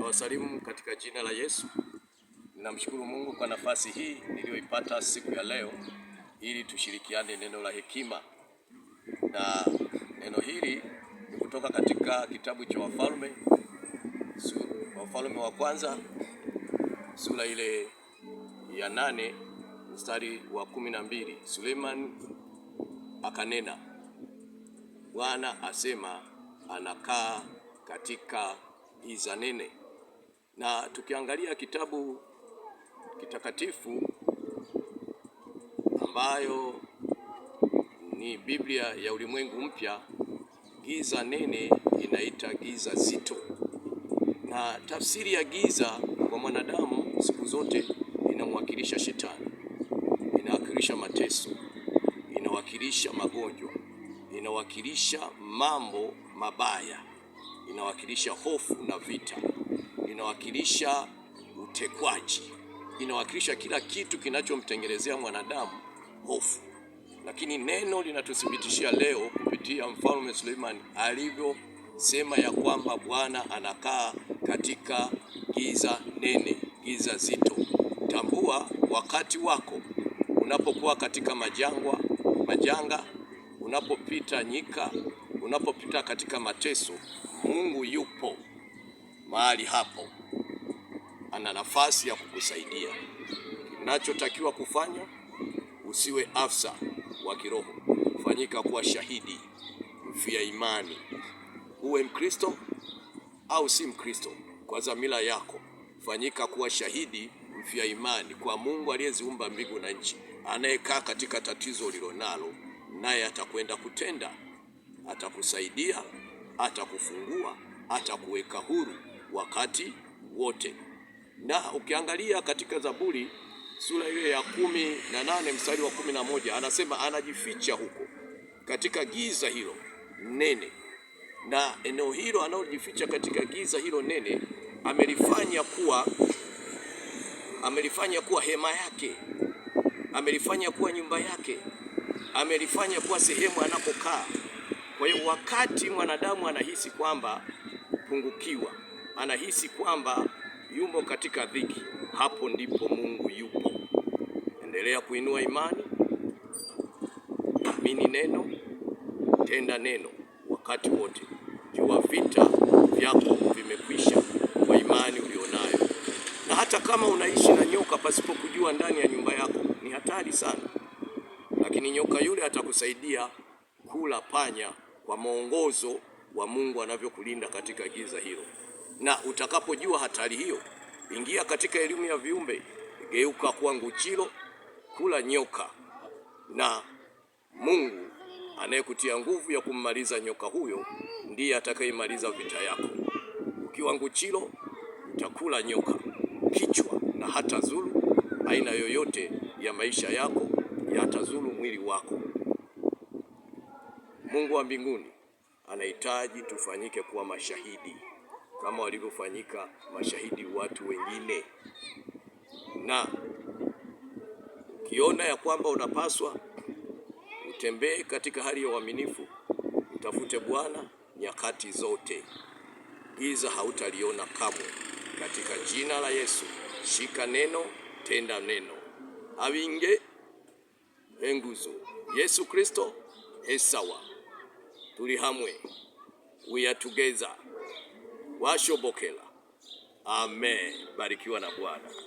Nawasalimu katika jina la Yesu. Ninamshukuru Mungu kwa nafasi hii niliyoipata siku ya leo ili tushirikiane neno la hekima. Na neno hili ni kutoka katika kitabu cha Wafalme wa kwanza sura ile ya 8 mstari wa 12. Suleiman akanena, Bwana asema anakaa katika giza nene. Na tukiangalia kitabu kitakatifu ambayo ni Biblia ya ulimwengu mpya, giza nene inaita giza zito. Na tafsiri ya giza kwa mwanadamu siku zote inamwakilisha shetani, inawakilisha mateso, inawakilisha magonjwa, inawakilisha mambo mabaya, inawakilisha hofu na vita, inawakilisha utekwaji, inawakilisha kila kitu kinachomtengenezea mwanadamu hofu. Lakini neno linatuthibitishia leo kupitia Mfalme Suleiman alivyosema ya kwamba Bwana anakaa katika giza nene, giza zito. Tambua wakati wako unapokuwa katika majanga, unapopita nyika, unapopita katika mateso, Mungu yupo mahali hapo. Ana nafasi ya kukusaidia. Unachotakiwa kufanya, usiwe afisa wa kiroho, fanyika kuwa shahidi mfia imani. Uwe Mkristo au si Mkristo, kwa dhamira yako fanyika kuwa shahidi mfia imani kwa Mungu aliyeziumba mbingu na nchi, anayekaa katika tatizo ulilonalo, naye atakwenda kutenda. Atakusaidia, atakufungua, atakuweka huru wakati wote. Na ukiangalia katika Zaburi sura ile ya 18 mstari wa 11, anasema anajificha huko katika giza hilo nene. Na eneo hilo anaojificha katika giza hilo nene amelifanya kuwa hema yake, amelifanya kuwa nyumba yake, amelifanya kuwa sehemu anapokaa. Kwa hiyo wakati mwanadamu anahisi kwamba kupungukiwa, anahisi kwamba yumo katika dhiki, hapo ndipo Mungu yupo. Endelea kuinua imani, amini neno, tenda neno wakati wote. Jua vita vyako vimekwisha kwa imani ulionayo. Na hata kama unaishi na nyoka pasipo kujua ndani ya nyumba yako, ni hatari sana. Lakini nyoka yule atakusaidia kula panya kwa mwongozo wa Mungu anavyokulinda katika giza hilo. Na utakapojua hatari hiyo, ingia katika elimu ya viumbe, geuka kuwa nguchilo, kula nyoka, na Mungu anayekutia nguvu ya kummaliza nyoka huyo ndiye atakayemaliza vita yako. Ukiwa nguchilo utakula nyoka kichwa, na hata zulu aina yoyote ya maisha yako, yatazulu mwili wako. Mungu wa mbinguni anahitaji tufanyike kuwa mashahidi kama walivyofanyika mashahidi watu wengine. Na ukiona ya kwamba unapaswa utembee katika hali ya uaminifu, utafute Bwana nyakati zote, giza hautaliona kamwe. Katika jina la Yesu, shika neno, tenda neno. Abinge enguzo Yesu Kristo esawa, tuli hamwe, we are together. Washobokela. Amen. Barikiwa na Bwana.